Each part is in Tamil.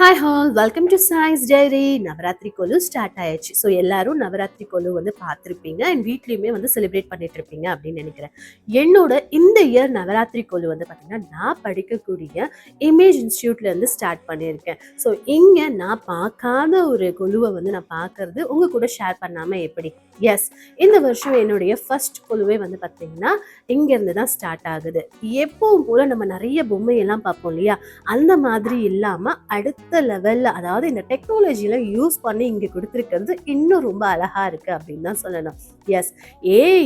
Hi all welcome to science diary. Navaratri golu start ஆயிடுச்சு. ஸோ எல்லாரும் நவராத்திரி கொலு வந்து பார்த்துருப்பீங்க அண்ட் வீட்லேயுமே வந்து செலிப்ரேட் பண்ணிட்டு இருப்பீங்க அப்படின்னு நினைக்கிறேன். என்னோட இந்த இயர் நவராத்திரி கொலு வந்து பார்த்தீங்கன்னா நான் படிக்கக்கூடிய இமேஜ் இன்ஸ்டியூட்லேருந்து ஸ்டார்ட் பண்ணியிருக்கேன். ஸோ இங்கே நான் பார்க்காத ஒரு கொலுவை வந்து நான் பார்க்கறது உங்கள் கூட ஷேர் பண்ணாமல் எப்படி? எஸ், இந்த வருஷம் என்னுடைய ஃபர்ஸ்ட் கொலுவே வந்து பார்த்தீங்கன்னா இங்கேருந்து தான் ஸ்டார்ட் ஆகுது. எப்பவும் போல் நம்ம நிறைய பொம்மையெல்லாம் பார்ப்போம் இல்லையா? அந்த மாதிரி இல்லாமல் அடுத்த லெவல்ல, அதாவது இந்த டெக்னாலஜியில யூஸ் பண்ணி இங்க கொடுத்துருக்கிறது இன்னும் ரொம்ப அழகா இருக்கு அப்படின்னு தான் சொல்லணும். எஸ்,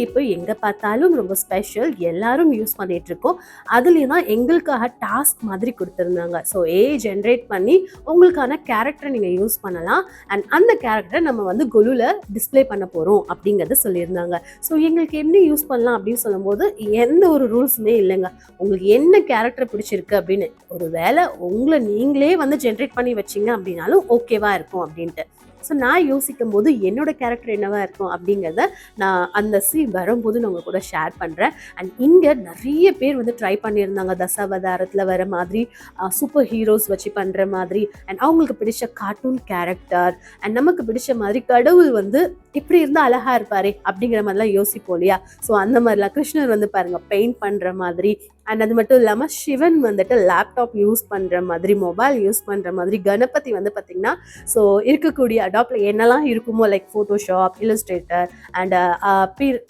இப்போ எங்க பார்த்தாலும் ரொம்ப ஸ்பெஷல், எல்லாரும் யூஸ் பண்ணிட்டு இருக்கோம். அதுலேயும் தான் எங்களுக்காக டாஸ்க் மாதிரி கொடுத்துருந்தாங்க. ஸோ ஜென்ரேட் பண்ணி உங்களுக்கான கேரக்டரை நீங்க யூஸ் பண்ணலாம் அண்ட் அந்த கேரக்டரை நம்ம வந்து கொலுல டிஸ்பிளே பண்ண போறோம் அப்படிங்கறத சொல்லியிருந்தாங்க. ஸோ எங்களுக்கு என்ன யூஸ் பண்ணலாம் அப்படின்னு சொல்லும்போது எந்த ஒரு ரூல்ஸுமே இல்லைங்க. உங்களுக்கு என்ன கேரக்டர் பிடிச்சிருக்கு அப்படின்னு, ஒரு வேளை உங்களை நீங்களே வந்து ஜென்ரேட் பண்ணி வச்சிங்க அப்படின்னாலும் ஓகேவா இருக்கும் அப்படின்ட்டு. ஸோ நான் யோசிக்கும் போது என்னோட கேரக்டர் என்னவா இருக்கும் அப்படிங்கிறத நான் அந்த சீன் வரும்போது நான் உங்க கூட ஷேர் பண்ணுறேன். அண்ட் இங்கே நிறைய பேர் வந்து ட்ரை பண்ணியிருந்தாங்க தசாவதாரத்தில் வர மாதிரி, சூப்பர் ஹீரோஸ் வச்சு பண்ணுற மாதிரி அண்ட் அவங்களுக்கு பிடிச்ச கார்ட்டூன் கேரக்டர் அண்ட் நமக்கு பிடிச்ச மாதிரி கடவுள் வந்து இப்படி இருந்தால் அழகா இருப்பாரே அப்படிங்கிற மாதிரிலாம் யோசிப்போம் இல்லையா? ஸோ அந்த மாதிரிலாம் கிருஷ்ணர் வந்து பாருங்க பெயிண்ட் பண்ணுற மாதிரி அண்ட் அது மட்டும் இல்லாமல் சிவன் வந்துட்டு லேப்டாப் யூஸ் பண்ணுற மாதிரி, மொபைல் யூஸ் பண்ணுற மாதிரி, கணபதி வந்து பார்த்திங்கன்னா ஸோ இருக்கக்கூடிய அடாப்டில் என்னெல்லாம் இருக்குமோ like Photoshop, Illustrator and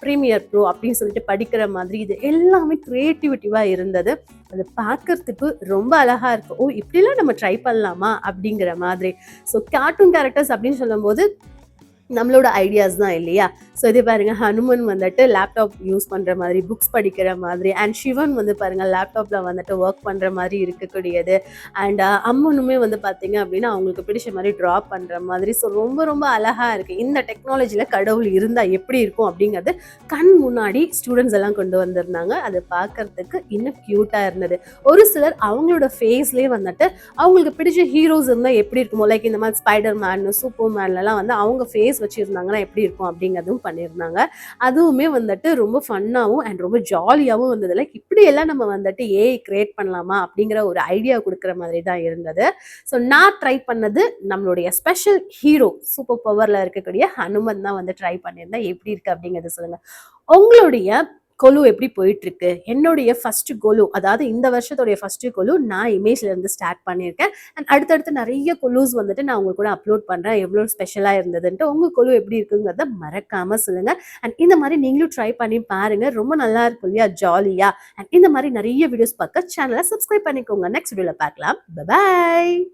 Premiere Pro அப்படின்னு சொல்லிட்டு படிக்கிற மாதிரி, இது எல்லாமே க்ரியேட்டிவிட்டிவாக இருந்தது. அது பார்க்கறதுக்கு ரொம்ப அழகாக இருக்கும். ஓ, இப்படிலாம் நம்ம ட்ரை பண்ணலாமா அப்படிங்கிற மாதிரி. ஸோ கார்ட்டூன் கேரக்டர்ஸ் அப்படின்னு சொல்லும்போது நம்மளோட ஐடியாஸ் தான் இல்லையா? ஸோ இதே பாருங்க, ஹனுமன் வந்துட்டு லேப்டாப் யூஸ் பண்ணுற மாதிரி, புக்ஸ் படிக்கிற மாதிரி அண்ட் சிவன் வந்து பாருங்கள் லேப்டாப்பில் வந்துட்டு ஒர்க் பண்ணுற மாதிரி இருக்கக்கூடியது அண்ட் அம்மனுமே வந்து பார்த்தீங்க அப்படின்னா அவங்களுக்கு பிடிச்ச மாதிரி ட்ரா பண்ணுற மாதிரி. ஸோ ரொம்ப ரொம்ப அழகாக இருக்குது. இந்த டெக்னாலஜியில் கடவுள் இருந்தால் எப்படி இருக்கும் அப்படிங்கிறது கண் முன்னாடி ஸ்டூடெண்ட்ஸ் எல்லாம் கொண்டு வந்திருந்தாங்க. அது பார்க்கறதுக்கு இன்னும் க்யூட்டாக இருந்தது. ஒரு சிலர் அவங்களோட ஃபேஸ்லேயே வந்துட்டு அவங்களுக்கு பிடிச்ச ஹீரோஸ் இருந்தால் எப்படி இருக்குமோ, லைக் இந்த மாதிரி ஸ்பைடர் மேன், சூப்பர் மேன்லாம் வந்து அவங்க ஃபேஸ் வச்சிருந்தாங்கன்னா எப்படி இருக்கும் அப்படிங்கிறதும் பண்ணியிருந்தாங்க. அதுவுமே வந்துட்டு ரொம்ப ஃபன்னாகவும் அண்ட் ரொம்ப ஜாலியாகவும் இருந்தது. லைக் இப்படி எல்லாம் நம்ம வந்துட்டு ஏஐ கிரியேட் பண்ணலாமா அப்படிங்கிற ஒரு ஐடியா கொடுக்குற மாதிரி தான் இருந்தது. ஸோ நான் ட்ரை பண்ணது நம்மளுடைய ஸ்பெஷல் ஹீரோ சூப்பர் பவர்ல இருக்கக்கூடிய ஹனுமன் தான் வந்து ட்ரை பண்ணியிருந்தேன். எப்படி இருக்கு அப்படிங்கிறத சொல்லுங்க. உங்களுடைய கொலு எப்படி போயிட்டு இருக்கு? என்னுடைய ஃபர்ஸ்ட் கொலு, அதாவது இந்த வருஷத்துடைய ஃபர்ஸ்ட் கொலு நான் இமேஜ்ல இருந்து ஸ்டார்ட் பண்ணியிருக்கேன் அண்ட் அடுத்தடுத்து நிறைய கொலுஸ் வந்துட்டு நான் உங்களுக்கு கூட அப்லோட் பண்றேன். எவ்வளோ ஸ்பெஷலா இருந்ததுன்ட்டு உங்க கொலு எப்படி இருக்குங்கிறத மறக்காம சொல்லுங்க. அண்ட் இந்த மாதிரி நீங்களும் ட்ரை பண்ணி பாருங்க. ரொம்ப நல்லா இருக்கும் இல்லையா? ஜாலியா. அண்ட் இந்த மாதிரி நிறைய வீடியோஸ் பார்க்க சேனலை சப்ஸ்கிரைப் பண்ணிக்கோங்க. நெக்ஸ்ட் வீடியோல பார்க்கலாம். பை.